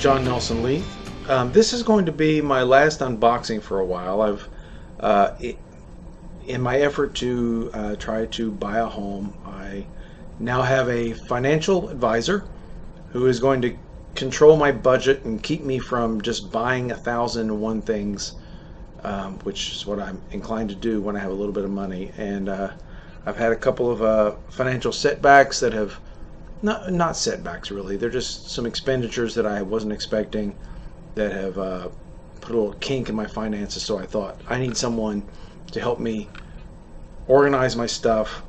John Nelson Lee. This is going to be my last unboxing for a while. In my effort to try to buy a home, I now have a financial advisor who is going to control my budget and keep me from just buying 1,001 things, which is what I'm inclined to do when I have a little bit of money. And I've had a couple of financial setbacks that have not setbacks really. They're just some expenditures that I wasn't expecting that have put a little kink in my finances. So I thought I need someone to help me organize my stuff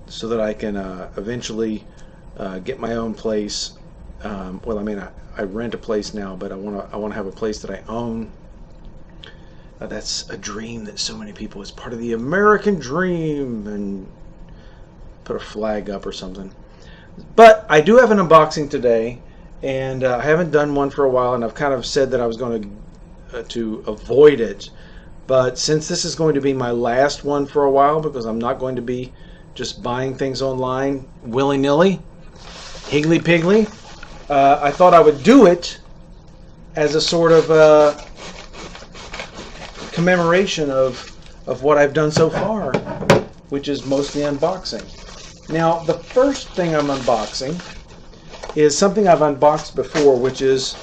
so that I can eventually get my own place. Well, I mean, I rent a place now, but I want to have a place that I own. That's a dream that so many people, it's part of the American dream, and put a flag up or something. But I do have an unboxing today, and I haven't done one for a while, and I've kind of said that I was going to avoid it. But since this is going to be my last one for a while, because I'm not going to be just buying things online willy-nilly, higgly-piggly, I thought I would do it as a sort of commemoration of what I've done so far, which is mostly unboxing. Now, the first thing I'm unboxing is something I've unboxed before, which is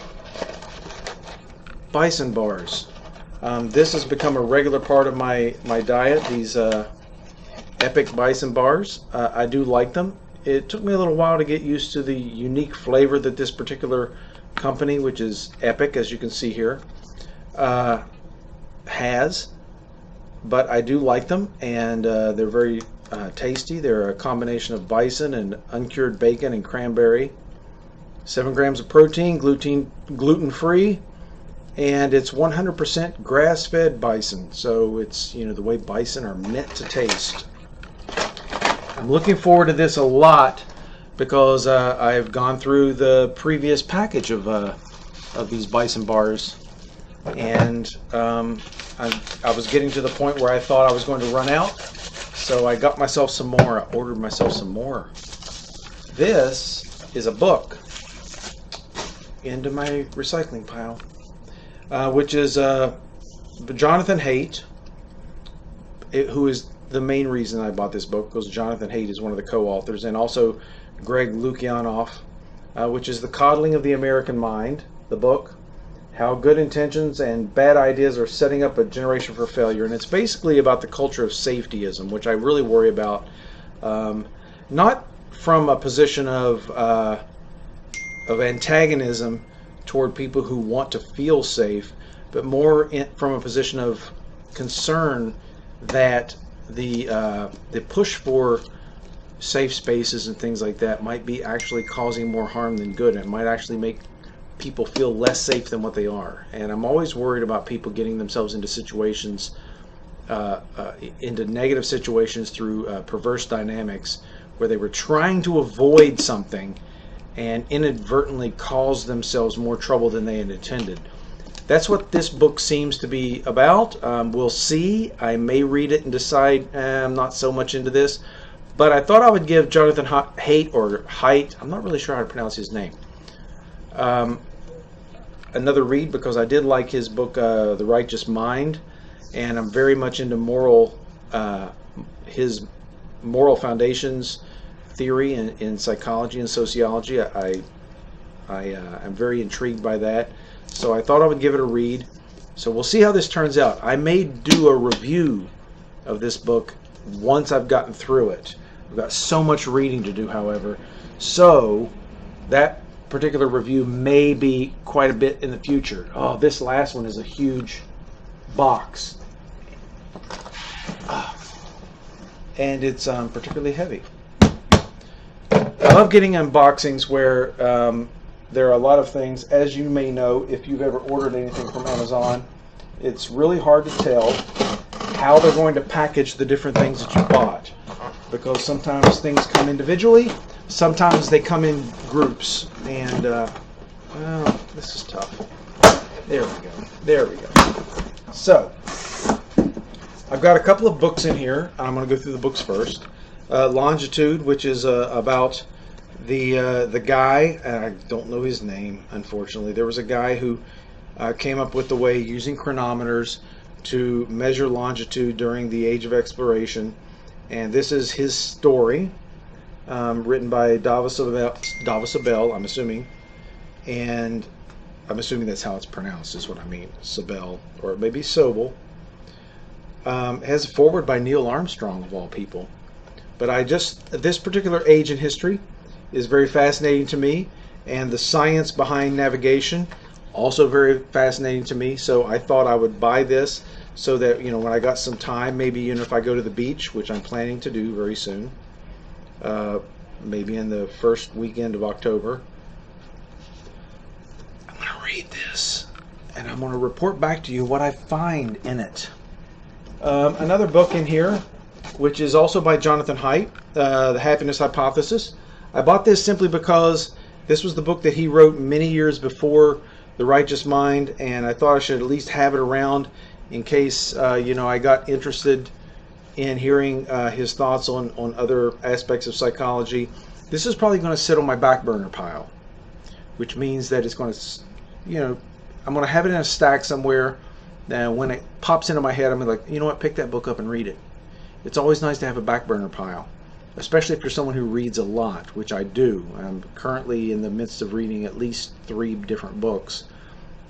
Bison Bars. This has become a regular part of my diet, these epic Bison Bars. I do like them. It took me a little while to get used to the unique flavor that this particular company, which is Epic, as you can see here, has. But I do like them, and they're very tasty. They're a combination of bison and uncured bacon and cranberry. 7 grams of protein, gluten-free, and it's 100% grass-fed bison. So it's, you know, the way bison are meant to taste. I'm looking forward to this a lot because I've gone through the previous package of these Bison Bars, and I was getting to the point where I thought I was going to run out. So I got myself some more. I ordered myself some more. This is a book into my recycling pile, which is Jonathan Haidt, who is the main reason I bought this book, because Jonathan Haidt is one of the co-authors, and also Greg Lukianoff, which is The Coddling of the American Mind, the book, How Good Intentions and Bad Ideas Are Setting Up a Generation for Failure. And it's basically about the culture of safetyism, which I really worry about, not from a position of antagonism toward people who want to feel safe, but more from a position of concern that the push for safe spaces and things like that might be actually causing more harm than good, and it might actually make people feel less safe than what they are. And I'm always worried about people getting themselves into situations, into negative situations through perverse dynamics, where they were trying to avoid something and inadvertently caused themselves more trouble than they had intended. That's what this book seems to be about. We'll see. I may read it and decide I'm not so much into this. But I thought I would give Jonathan Haidt, or Haidt, I'm not really sure how to pronounce his name, another read, because I did like his book, The Righteous Mind, and I'm very much into his moral foundations theory in psychology and sociology. I'm very intrigued by that, so I thought I would give it a read. So we'll see how this turns out. I may do a review of this book once I've gotten through it. I've got so much reading to do, however, so that particular review may be quite a bit in the future. Oh, this last one is a huge box, and it's particularly heavy. I love getting unboxings where there are a lot of things. As you may know, if you've ever ordered anything from Amazon, it's really hard to tell how they're going to package the different things that you bought, because sometimes things come individually, sometimes they come in groups, and well, this is tough. There we go. So I've got a couple of books in here. I'm going to go through the books first. Longitude, which is about The guy, I don't know his name, unfortunately. There was a guy who came up with the way using chronometers to measure longitude during the Age of Exploration, and this is his story, written by Davis Abel, I'm assuming, and I'm assuming that's how it's pronounced, is what I mean, Sabel, or maybe Sobel. Has a foreword by Neil Armstrong, of all people. But this particular age in history is very fascinating to me, and the science behind navigation also very fascinating to me. So I thought I would buy this so that, you know, when I got some time, maybe, you know, if I go to the beach, which I'm planning to do very soon, maybe in the first weekend of October, I'm going to read this and I'm going to report back to you what I find in it. Another book in here, which is also by Jonathan Haidt, The Happiness Hypothesis. I bought this simply because this was the book that he wrote many years before The Righteous Mind, and I thought I should at least have it around in case you know, I got interested in hearing his thoughts on other aspects of psychology. This is probably going to sit on my back burner pile, which means that it's going to, you know, I'm going to have it in a stack somewhere. And when it pops into my head, I'm like, you know what, pick that book up and read it. It's always nice to have a back burner pile, especially if you're someone who reads a lot, which I do. I'm currently in the midst of reading at least 3 different books,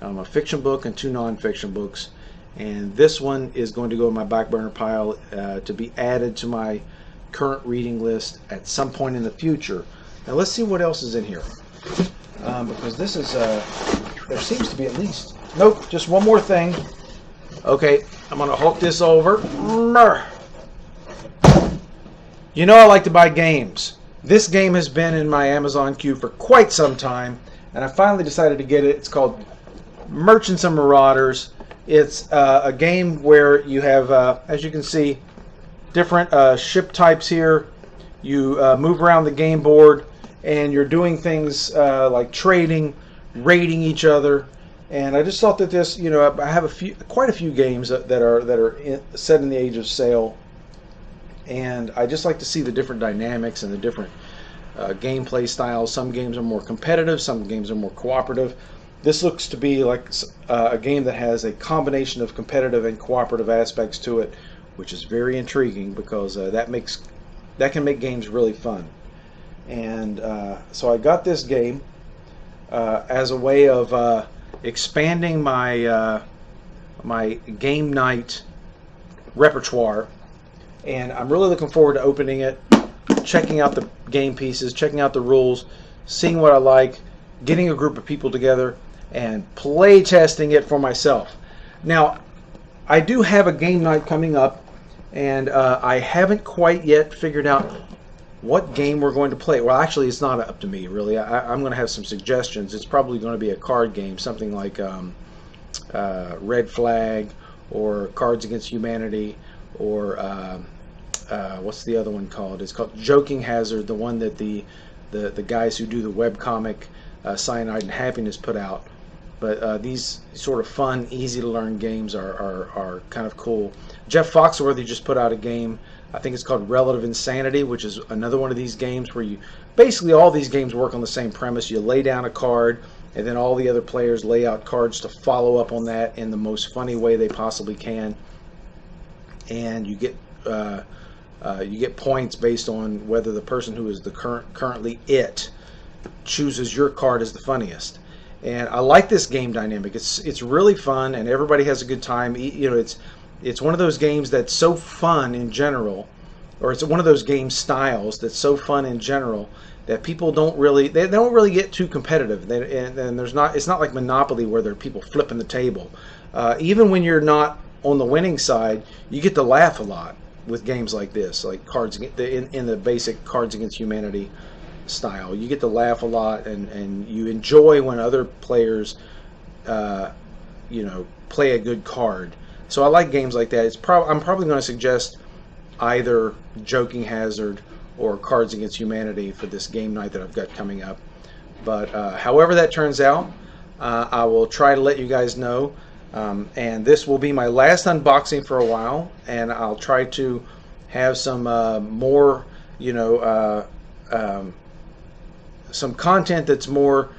a fiction book and 2 non-fiction books, and this one is going to go in my back burner pile to be added to my current reading list at some point in the future. Now let's see what else is in here, because this is there seems to be at least, nope, just one more thing. Okay, I'm gonna hook this over. You know, I like to buy games. This game has been in my Amazon queue for quite some time, and I finally decided to get it. It's called Merchants and Marauders. It's a game where you have, as you can see, different ship types here. You move around the game board, and you're doing things like trading, raiding each other. And I just thought that this, you know, I have quite a few games that are set in the Age of Sail, and I just like to see the different dynamics and the different gameplay styles. Some games are more competitive, some games are more cooperative. This looks to be like a game that has a combination of competitive and cooperative aspects to it, which is very intriguing because that can make games really fun. And so I got this game as a way of expanding my my game night repertoire, and I'm really looking forward to opening it, checking out the game pieces, checking out the rules, seeing what I like, getting a group of people together and play testing it for myself. Now, I do have a game night coming up, and I haven't quite yet figured out what game we're going to play. Well, actually, it's not up to me, really. I'm going to have some suggestions. It's probably going to be a card game, something like Red Flag or Cards Against Humanity, or what's the other one called? It's called Joking Hazard, the one that the guys who do the webcomic Cyanide and Happiness put out. But these sort of fun, easy-to-learn games are kind of cool. Jeff Foxworthy just put out a game, I think it's called Relative Insanity, which is another one of these games where you, basically all these games work on the same premise. You lay down a card, and then all the other players lay out cards to follow up on that in the most funny way they possibly can. And you get points based on whether the person who is the currently it chooses your card as the funniest. And I like this game dynamic. It's really fun, and everybody has a good time. You know, it's one of those games that's so fun in general, or it's one of those game styles that's so fun in general that people don't really get too competitive. And it's not like Monopoly where there are people flipping the table. Even when you're not on the winning side, you get to laugh a lot with games like this, like in the basic Cards Against Humanity style. You get to laugh a lot, and you enjoy when other players you know, play a good card. So I like games like that. I'm probably going to suggest either Joking Hazard or Cards Against Humanity for this game night that I've got coming up. But however that turns out, I will try to let you guys know. And this will be my last unboxing for a while, and I'll try to have some more, you know, some content that's more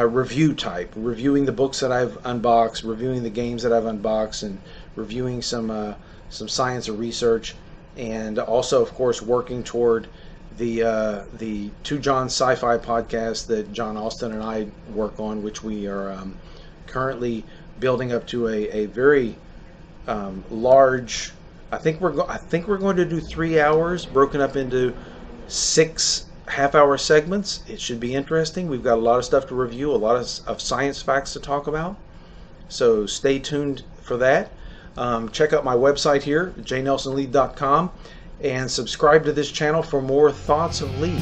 review type, reviewing the books that I've unboxed, reviewing the games that I've unboxed, and reviewing some science or research, and also, of course, working toward the Two John Sci-Fi podcast that John Austin and I work on, which we are currently building up to a very large. I think we're going to do 3 hours broken up into 6 half-hour segments. It should be interesting. We've got a lot of stuff to review, a lot of science facts to talk about. So stay tuned for that. Check out my website here, jnelsonlee.com, and subscribe to this channel for more thoughts of Lee.